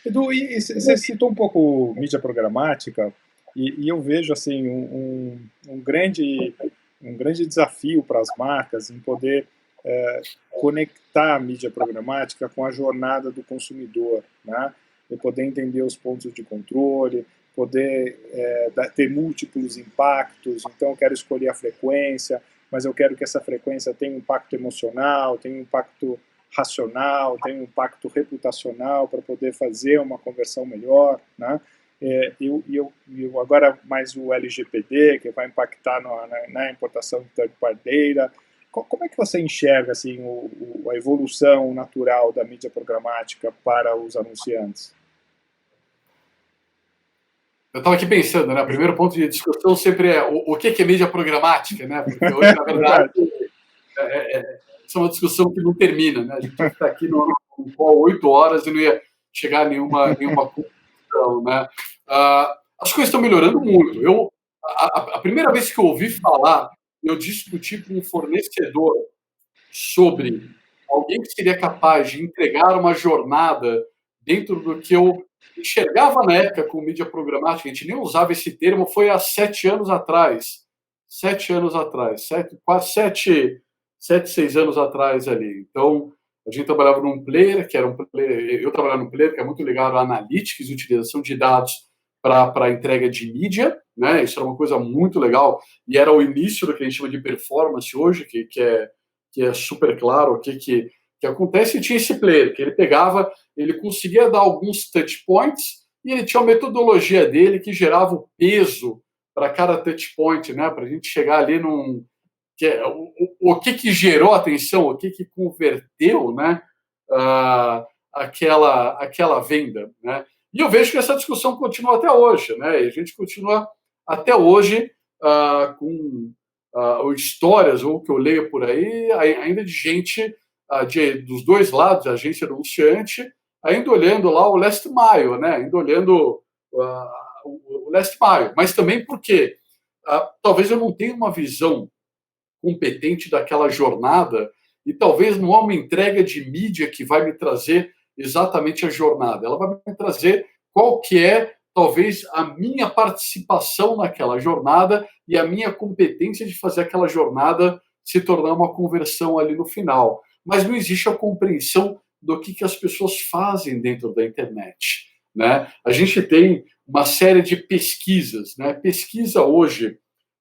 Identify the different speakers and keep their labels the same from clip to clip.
Speaker 1: Edu, e você citou um pouco mídia programática, e eu vejo assim um grande desafio para as marcas em poder conectar a mídia programática com a jornada do consumidor, né? E poder entender os pontos de controle, poder ter múltiplos impactos. Então, eu quero escolher a frequência, mas eu quero que essa frequência tenha um impacto emocional, tenha um impacto racional, tenha um impacto reputacional para poder fazer uma conversão melhor, né? Eu agora mais o LGPD, que vai impactar na importação de third party data. Como é que você enxerga assim, a evolução natural da mídia programática para os anunciantes?
Speaker 2: Eu estava aqui pensando, né? O primeiro ponto de discussão sempre é o que é mídia programática, né? Porque hoje, na verdade,
Speaker 1: Verdade.
Speaker 2: isso é uma discussão que não termina, né? A gente ia ficar aqui no call 8 horas e não ia chegar a nenhuma conclusão, né? As coisas estão melhorando muito. A primeira vez que eu ouvi falar, eu discuti com um fornecedor sobre alguém que seria capaz de entregar uma jornada dentro do que eu enxergava na época com mídia programática, a gente nem usava esse termo, foi há 7 anos atrás. 7 anos atrás, quase 6 anos atrás ali. Então, a gente trabalhava num player, que era um player, eu trabalhava num player que é muito ligado a analytics e utilização de dados para entrega de mídia, né? Isso era uma coisa muito legal e era o início do que a gente chama de performance hoje, que é super claro que acontece. E tinha esse player que ele pegava, ele conseguia dar alguns touch points e ele tinha uma metodologia dele que gerava o peso para cada touch point, né? Para a gente chegar ali num o que gerou atenção, o que converteu, né? Aquela venda, né? E eu vejo que essa discussão continua até hoje, né? E a gente continua até hoje com histórias, ou que eu leio por aí, ainda de gente dos dois lados, a agência do anunciante, ainda olhando lá o last mile, né? Ainda olhando o last mile. Mas também porque talvez eu não tenha uma visão competente daquela jornada e talvez não há uma entrega de mídia que vai me trazer exatamente a jornada. Ela vai me trazer qual que é, talvez, a minha participação naquela jornada e a minha competência de fazer aquela jornada se tornar uma conversão ali no final. Mas não existe a compreensão do que as pessoas fazem dentro da internet, né? A gente tem uma série de pesquisas, né? Pesquisa hoje,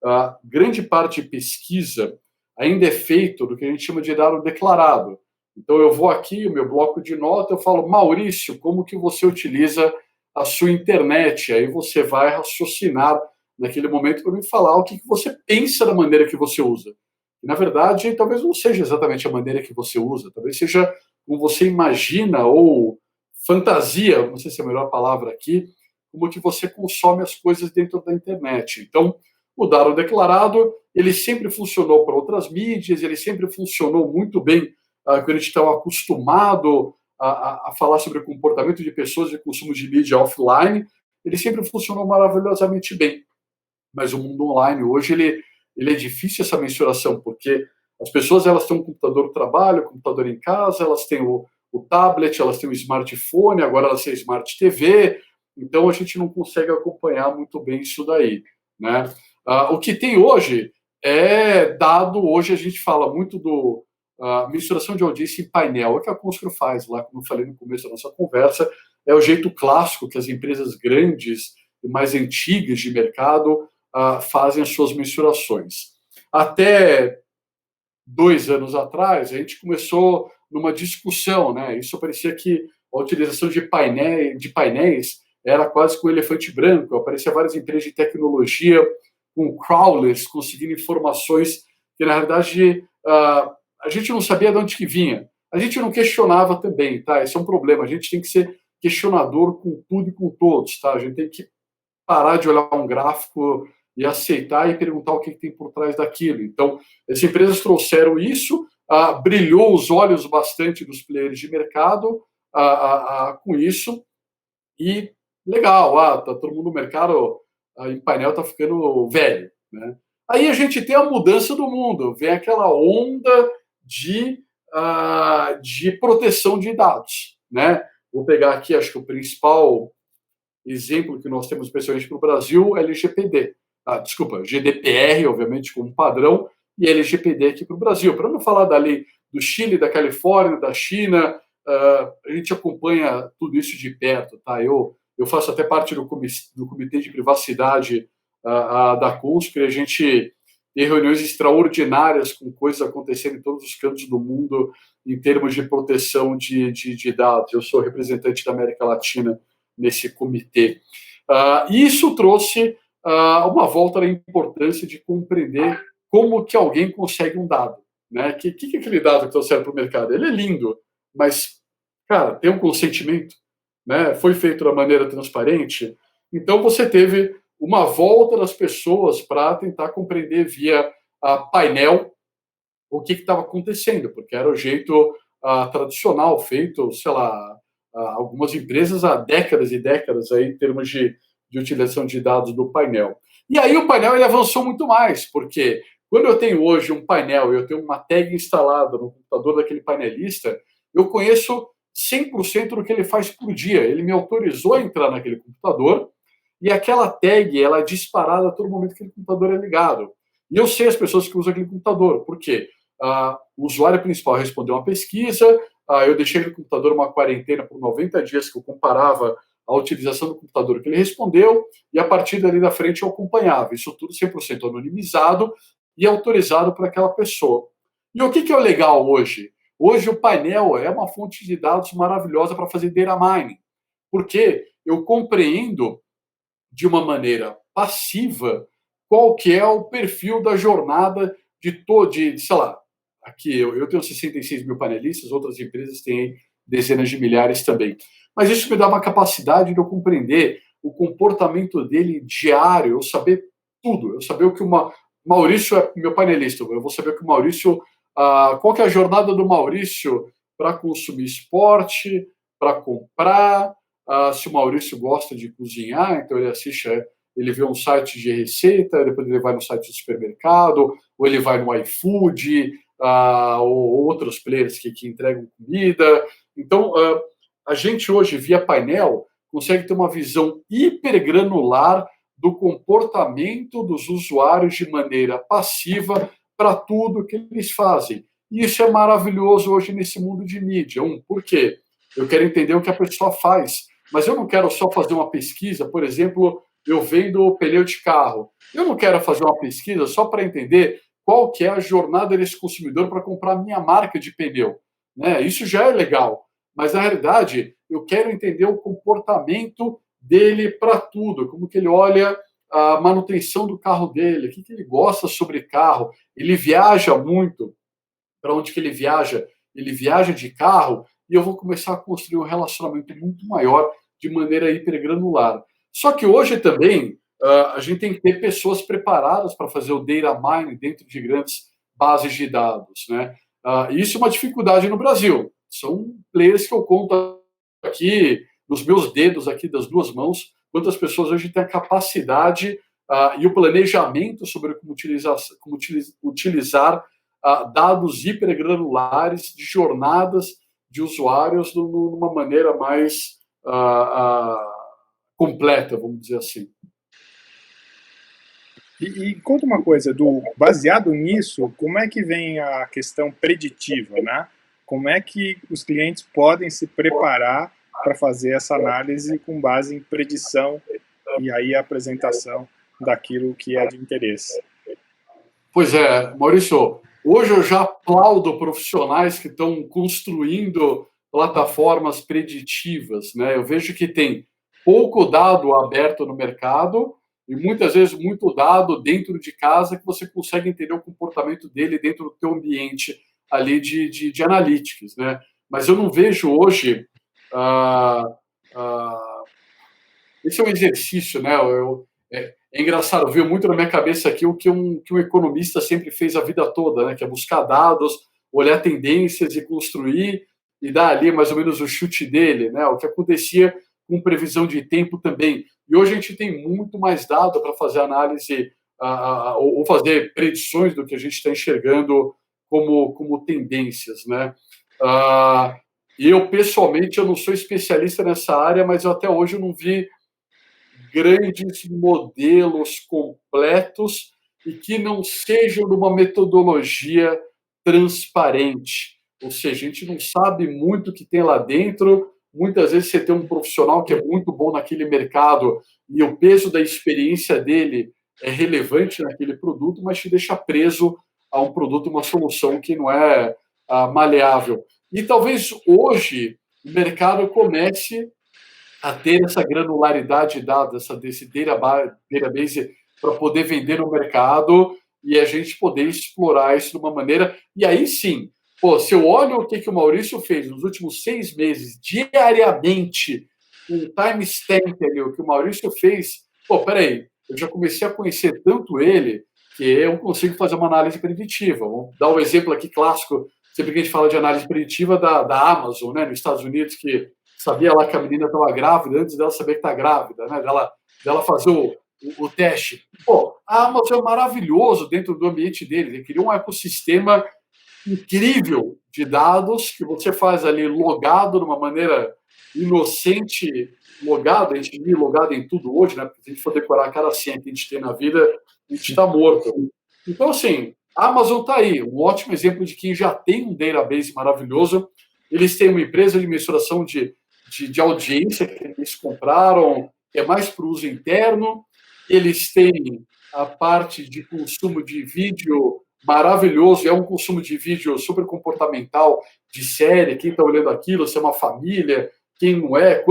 Speaker 2: a grande parte de pesquisa ainda é feito do que a gente chama de dado declarado. Então, eu vou aqui, o meu bloco de nota, eu falo, Maurício, como que você utiliza a sua internet? Aí você vai raciocinar naquele momento para me falar o que você pensa da maneira que você usa. E, na verdade, talvez não seja exatamente a maneira que você usa, talvez seja como você imagina ou fantasia, não sei se é a melhor palavra aqui, como que você consome as coisas dentro da internet. Então, o dado declarado, ele sempre funcionou para outras mídias, ele sempre funcionou muito bem quando a gente estava acostumado a falar sobre o comportamento de pessoas e consumo de mídia offline, ele sempre funcionou maravilhosamente bem. Mas o mundo online hoje, ele é difícil essa mensuração, porque as pessoas elas têm um computador no trabalho, um computador em casa, elas têm o tablet, elas têm o smartphone, agora elas têm Smart TV, então a gente não consegue acompanhar muito bem isso daí, né? O que tem hoje é dado, hoje a gente fala muito do mensuração de audiência em painel, é o que a Constro faz lá, como eu falei no começo da nossa conversa, é o jeito clássico que as empresas grandes e mais antigas de mercado fazem as suas mensurações. Até 2 anos atrás, a gente começou numa discussão, né? Isso parecia que a utilização de painéis era quase que um elefante branco. Aparecia várias empresas de tecnologia com crawlers conseguindo informações que, na verdade, a gente não sabia de onde que vinha. A gente não questionava também, tá? Esse é um problema. A gente tem que ser questionador com tudo e com todos, tá? A gente tem que parar de olhar um gráfico e aceitar e perguntar o que tem por trás daquilo. Então, as empresas trouxeram isso, brilhou os olhos bastante dos players de mercado com isso, e legal, tá todo mundo no mercado em painel está ficando velho, né? Aí a gente tem a mudança do mundo, vem aquela onda de proteção de dados, né? Vou pegar aqui, acho que o principal exemplo que nós temos, especialmente para o Brasil, é LGPD. Desculpa, GDPR, obviamente, como padrão, e LGPD aqui para o Brasil. Para não falar da lei do Chile, da Califórnia, da China, a gente acompanha tudo isso de perto. Tá? Eu faço até parte do comitê de privacidade da CUNSC, e a gente tem reuniões extraordinárias com coisas acontecendo em todos os cantos do mundo em termos de proteção de dados. Eu sou representante da América Latina nesse comitê. E isso trouxe uma volta da importância de compreender como que alguém consegue um dado. Né? Que é aquele dado que trouxeram para o mercado? Ele é lindo, mas, cara, tem um consentimento, né? Foi feito da maneira transparente. Então, você teve uma volta das pessoas para tentar compreender via painel o que estava acontecendo, porque era o jeito tradicional feito, sei lá, algumas empresas há décadas e décadas aí, em termos de utilização de dados do painel. E aí o painel ele avançou muito mais, porque quando eu tenho hoje um painel e eu tenho uma tag instalada no computador daquele painelista, eu conheço 100% do que ele faz por dia. Ele me autorizou a entrar naquele computador e aquela tag ela é disparada a todo momento que aquele computador é ligado. E eu sei as pessoas que usam aquele computador. Por quê? O usuário principal respondeu uma pesquisa, eu deixei no computador uma quarentena por 90 dias que eu comparava a utilização do computador que ele respondeu e a partir dali da frente eu acompanhava. Isso tudo 100% anonimizado e autorizado para aquela pessoa. E o que é o legal hoje? Hoje o painel é uma fonte de dados maravilhosa para fazer data mining, porque eu compreendo de uma maneira passiva qual que é o perfil da jornada sei lá, aqui eu tenho 66 mil panelistas, outras empresas têm dezenas de milhares também. Mas isso me dá uma capacidade de eu compreender o comportamento dele diário, eu saber tudo, eu saber o que o Maurício é meu panelista, eu vou saber o que o Maurício, qual que é a jornada do Maurício para consumir esporte, para comprar, se o Maurício gosta de cozinhar, então ele vê um site de receita, depois ele vai no site do supermercado, ou ele vai no iFood, ou outros players que entregam comida. Então, a gente hoje, via painel, consegue ter uma visão hipergranular do comportamento dos usuários de maneira passiva para tudo que eles fazem. E isso é maravilhoso hoje nesse mundo de mídia. Por quê? Eu quero entender o que a pessoa faz, mas eu não quero só fazer uma pesquisa, por exemplo, eu vendo pneu de carro. Eu não quero fazer uma pesquisa só para entender qual que é a jornada desse consumidor para comprar a minha marca de pneu. Né? Isso já é legal, mas na realidade eu quero entender o comportamento dele para tudo, como que ele olha a manutenção do carro dele, o que ele gosta sobre carro, ele viaja muito, para onde que ele viaja? Ele viaja de carro e eu vou começar a construir um relacionamento muito maior de maneira hipergranular. Só que hoje também a gente tem que ter pessoas preparadas para fazer o data mining dentro de grandes bases de dados. Né? Isso é uma dificuldade no Brasil. São players que eu conto aqui, nos meus dedos aqui das duas mãos, quantas pessoas hoje têm a capacidade e o planejamento sobre como utilizar dados hipergranulares de jornadas de usuários de uma maneira mais completa, vamos dizer assim.
Speaker 1: E conta uma coisa, baseado nisso, como é que vem a questão preditiva, né? Como é que os clientes podem se preparar para fazer essa análise com base em predição e aí a apresentação daquilo que é de interesse?
Speaker 2: Pois é, Maurício, hoje eu já aplaudo profissionais que estão construindo plataformas preditivas. Né? Eu vejo que tem pouco dado aberto no mercado e muitas vezes muito dado dentro de casa que você consegue entender o comportamento dele dentro do teu ambiente ali de analytics. Né? Mas eu não vejo hoje... esse é um exercício, né? É engraçado, veio muito na minha cabeça aqui o que um economista sempre fez a vida toda, né? Que é buscar dados, olhar tendências e construir e dar ali mais ou menos o chute dele, né? O que acontecia com previsão de tempo também. E hoje a gente tem muito mais dado para fazer análise ou fazer predições do que a gente está enxergando como tendências, né? Eu, pessoalmente, eu não sou especialista nessa área, mas até hoje eu não vi grandes modelos completos e que não sejam numa metodologia transparente. Ou seja, a gente não sabe muito o que tem lá dentro. Muitas vezes você tem um profissional que é muito bom naquele mercado e o peso da experiência dele é relevante naquele produto, mas te deixa preso a um produto, uma solução que não é maleável. E talvez hoje o mercado comece a ter essa granularidade dada, desse database para poder vender no mercado e a gente poder explorar isso de uma maneira. E aí sim, pô, se eu olho o que o Maurício fez nos últimos 6 meses, diariamente, um timestamp ali, o que o Maurício fez, pô, peraí, eu já comecei a conhecer tanto ele que eu consigo fazer uma análise preditiva. Vamos dar um exemplo aqui clássico, sempre que a gente fala de análise preditiva da Amazon, né, nos Estados Unidos, que sabia lá que a menina estava grávida antes dela saber que está grávida, né? Dela fazer o teste. Pô, a Amazon é maravilhoso dentro do ambiente deles. Ele criou um ecossistema incrível de dados que você faz ali logado de uma maneira inocente, logado, a gente vive logado em tudo hoje, né? Porque se a gente for decorar cada senha que a gente tem na vida, a gente está morto. Então, assim, a Amazon está aí, um ótimo exemplo de quem já tem um database maravilhoso. Eles têm uma empresa de mensuração de audiência que eles compraram, que é mais para o uso interno. Eles têm a parte de consumo de vídeo maravilhoso, é um consumo de vídeo super comportamental, de série, quem está olhando aquilo, se é uma família, quem não é,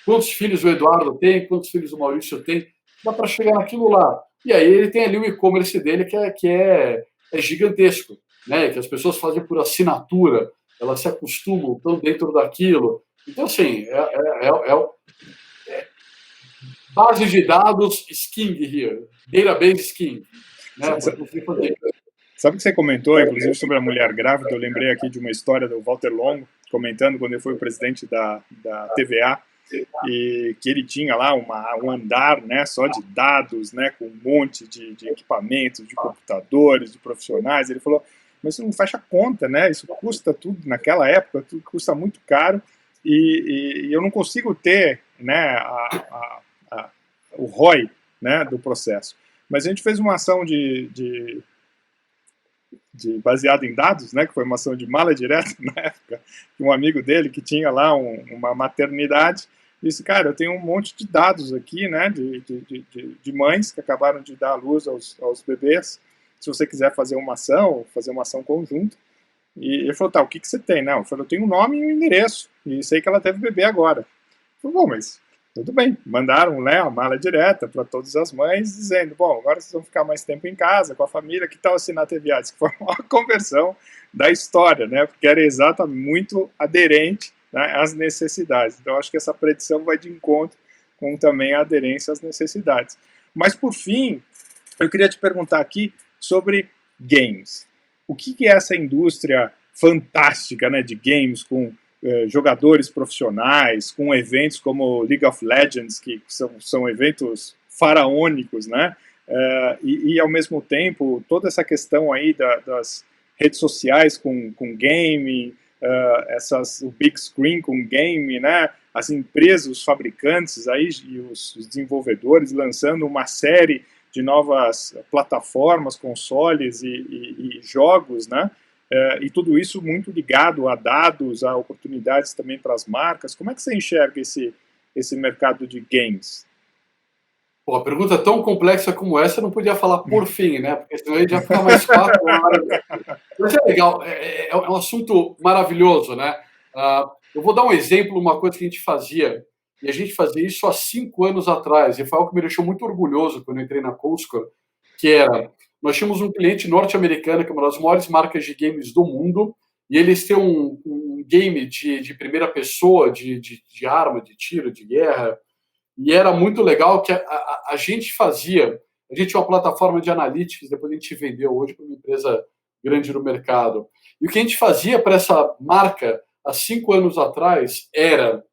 Speaker 2: quantos filhos o Eduardo tem, quantos filhos o Maurício tem, dá para chegar naquilo lá. E aí ele tem ali o e-commerce dele que é gigantesco, né? Que as pessoas fazem por assinatura, elas se acostumam, estão dentro daquilo. Então, assim, base de dados Sking here, database Sking, né?
Speaker 1: Sabe que você comentou, inclusive, sobre a mulher grávida? Eu lembrei aqui de uma história do Walter Longo, comentando quando ele foi o presidente da TVA, e que ele tinha lá um andar, né, só de dados, né, com um monte de equipamentos, de computadores, de profissionais. Ele falou, mas isso não fecha conta, né? Isso custa tudo, naquela época, tudo custa muito caro, e eu não consigo ter, né, o ROI, né, do processo. Mas a gente fez uma ação baseado em dados, né, que foi uma ação de mala direta na época, que um amigo dele que tinha lá uma maternidade disse, cara, eu tenho um monte de dados aqui, né, de mães que acabaram de dar à luz aos bebês, se você quiser fazer uma ação conjunta. E ele falou, tá, o que você tem? Não, eu falei, eu tenho um nome e um endereço, e sei que ela teve bebê agora. Eu falei, bom, mas tudo bem, mandaram, né, a mala direta para todas as mães, dizendo, bom, agora vocês vão ficar mais tempo em casa, com a família, que tal assinar a TVA? Que foi uma conversão da história, né, porque era exatamente muito aderente, né, às necessidades. Então, acho que essa predição vai de encontro com também a aderência às necessidades. Mas, por fim, eu queria te perguntar aqui sobre games. O que é essa indústria fantástica, né, de games com jogadores profissionais, com eventos como League of Legends, que são eventos faraônicos, né? E ao mesmo tempo, toda essa questão aí das redes sociais com game, o big screen com game, né? As empresas, os fabricantes aí, e os desenvolvedores lançando uma série de novas plataformas, consoles e jogos, né? E tudo isso muito ligado a dados, a oportunidades também para as marcas. Como é que você enxerga esse mercado de games?
Speaker 2: Pô, a pergunta tão complexa como essa eu não podia falar por fim, né? Porque senão ele já fica mais 4 horas. Mas é legal, é um assunto maravilhoso, né? Eu vou dar um exemplo, uma coisa que a gente fazia, e a gente fazia isso há 5 anos atrás, e foi algo que me deixou muito orgulhoso quando eu entrei na Comscore, que era, nós tínhamos um cliente norte-americano, que é uma das maiores marcas de games do mundo, e eles têm um game de primeira pessoa, de arma, de tiro, de guerra, e era muito legal que a gente fazia, a gente tinha uma plataforma de analytics, depois a gente vendeu hoje para uma empresa grande no mercado. E o que a gente fazia para essa marca há 5 anos atrás era,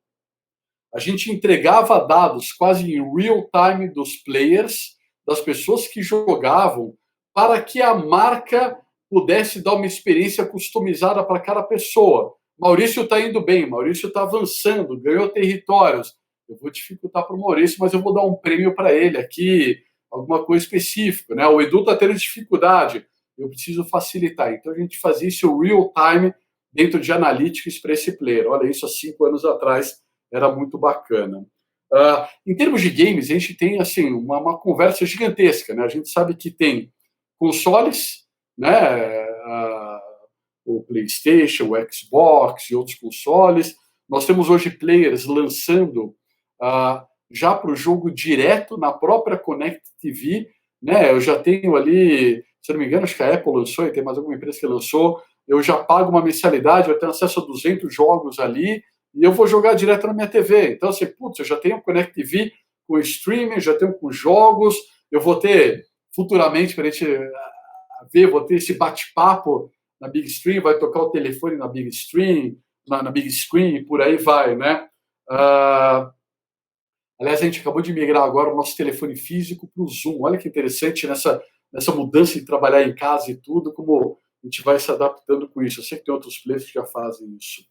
Speaker 2: a gente entregava dados quase em real time dos players, das pessoas que jogavam, para que a marca pudesse dar uma experiência customizada para cada pessoa. Maurício está indo bem, Maurício está avançando, ganhou territórios. Eu vou dificultar para o Maurício, mas eu vou dar um prêmio para ele aqui, alguma coisa específica, né? O Edu está tendo dificuldade, eu preciso facilitar. Então a gente fazia isso real time dentro de analytics para esse player. Olha, isso há 5 anos atrás era muito bacana. Em termos de games, a gente tem assim uma conversa gigantesca, né? A gente sabe que tem consoles, né? O PlayStation, o Xbox e outros consoles. Nós temos hoje players lançando já para o jogo direto na própria Connect TV, né? Eu já tenho ali, se não me engano, acho que a Apple lançou e tem mais alguma empresa que lançou. Eu já pago uma mensalidade, eu tenho acesso a 200 jogos ali e eu vou jogar direto na minha TV. Então, assim, putz, eu já tenho Connect TV com streaming, já tenho com jogos, eu vou ter futuramente, para a gente ver, vou ter esse bate-papo na Big Screen, vai tocar o telefone na Big Screen, na Big Screen, e por aí vai, né? Aliás, a gente acabou de migrar agora o nosso telefone físico para o Zoom. Olha que interessante nessa mudança de trabalhar em casa e tudo, como a gente vai se adaptando com isso. Eu sei que tem outros players que já fazem isso.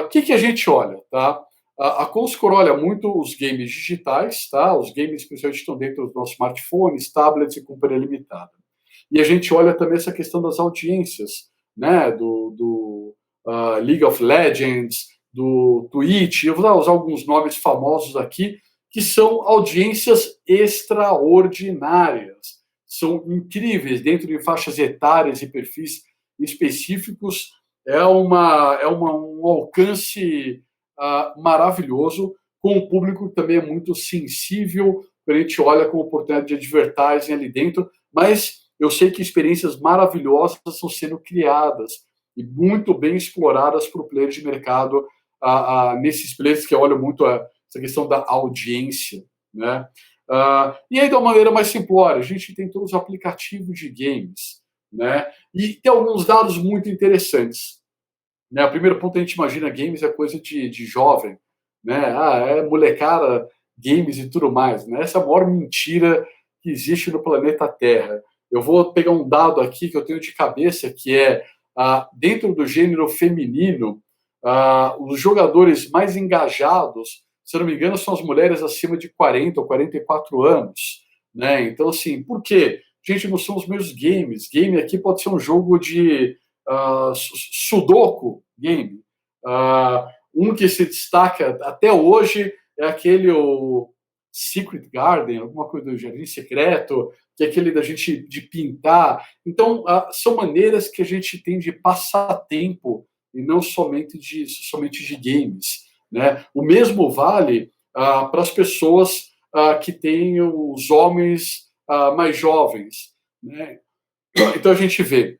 Speaker 2: O que a gente olha, tá? A Comscore olha muito os games digitais, tá? Os games principalmente estão dentro dos nossos smartphones, tablets e companhia limitada. E a gente olha também essa questão das audiências, né? Do League of Legends, do Twitch. Eu vou usar alguns nomes famosos aqui, que são audiências extraordinárias. São incríveis dentro de faixas etárias e perfis específicos. É um alcance maravilhoso, com um público que também é muito sensível, a gente olha com oportunidade de advertising ali dentro, mas eu sei que experiências maravilhosas estão sendo criadas e muito bem exploradas por players de mercado, nesses players que olham muito essa questão da audiência, né? E aí, de uma maneira mais simplória, a gente tem todos os aplicativos de games, né? E tem alguns dados muito interessantes. Né? O primeiro ponto, a gente imagina games é coisa de jovem, né? É molecada, games e tudo mais, né? Essa é a maior mentira que existe no planeta Terra. Eu vou pegar um dado aqui que eu tenho de cabeça, que é, dentro do gênero feminino, os jogadores mais engajados, se eu não me engano, são as mulheres acima de 40 ou 44 anos. Né? Então, assim, por quê? Gente, não são os meus games. Game aqui pode ser um jogo de Sudoku game. Um que se destaca até hoje é aquele o Secret Garden, alguma coisa do Jardim Secreto, que é aquele da gente de pintar. Então, são maneiras que a gente tem de passar tempo e não somente de games. Né? O mesmo vale para as pessoas que têm os homens mais jovens. Né? Então, a gente vê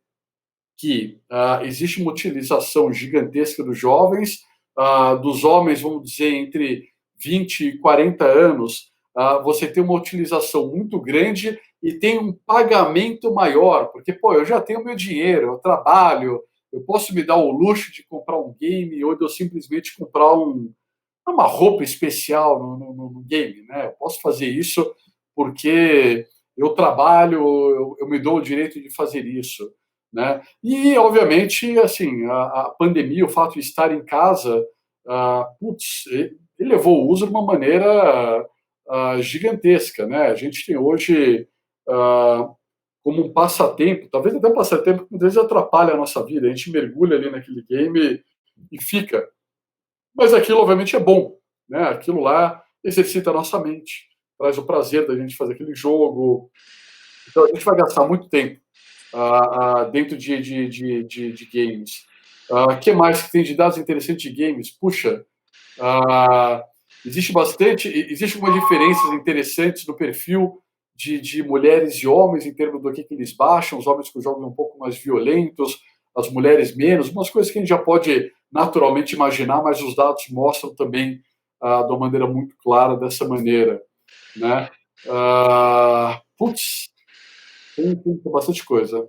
Speaker 2: que existe uma utilização gigantesca dos jovens, dos homens, vamos dizer, entre 20 e 40 anos, você tem uma utilização muito grande e tem um pagamento maior, porque, pô, eu já tenho meu dinheiro, eu trabalho, eu posso me dar o luxo de comprar um game ou de eu simplesmente comprar uma roupa especial no game, né? Eu posso fazer isso porque eu trabalho, eu me dou o direito de fazer isso. Né? E, obviamente, assim, a pandemia, o fato de estar em casa, ele levou o uso de uma maneira gigantesca. Né? A gente tem hoje como um passatempo, talvez até um passatempo que muitas vezes atrapalha a nossa vida. A gente mergulha ali naquele game e fica. Mas aquilo, obviamente, é bom. Né? Aquilo lá exercita a nossa mente, traz o prazer da gente fazer aquele jogo. Então, a gente vai gastar muito tempo dentro de games. O que mais que tem de dados interessantes de games? Puxa, existe algumas diferenças interessantes no perfil de mulheres e homens em termos do que eles baixam, os homens com jogos um pouco mais violentos, as mulheres menos, umas coisas que a gente já pode naturalmente imaginar, mas os dados mostram também de uma maneira muito clara dessa maneira. Né? Tem bastante coisa.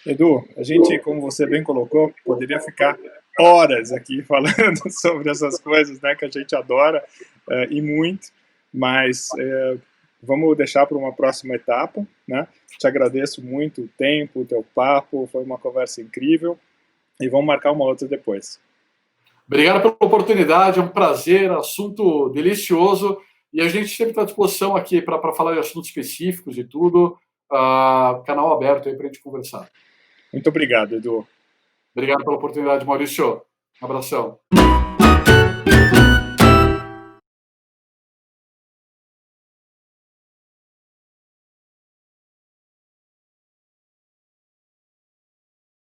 Speaker 1: Edu, a gente, como você bem colocou, poderia ficar horas aqui falando sobre essas coisas, né, que a gente adora e muito, mas vamos deixar para uma próxima etapa, né? Te agradeço muito o tempo, o teu papo, foi uma conversa incrível E vamos marcar uma outra depois.
Speaker 2: Obrigado pela oportunidade, é um prazer, assunto delicioso. E a gente sempre está à disposição aqui para falar de assuntos específicos e tudo. Canal aberto aí para a gente conversar.
Speaker 1: Muito obrigado, Edu.
Speaker 2: Obrigado pela oportunidade, Maurício. Um abração.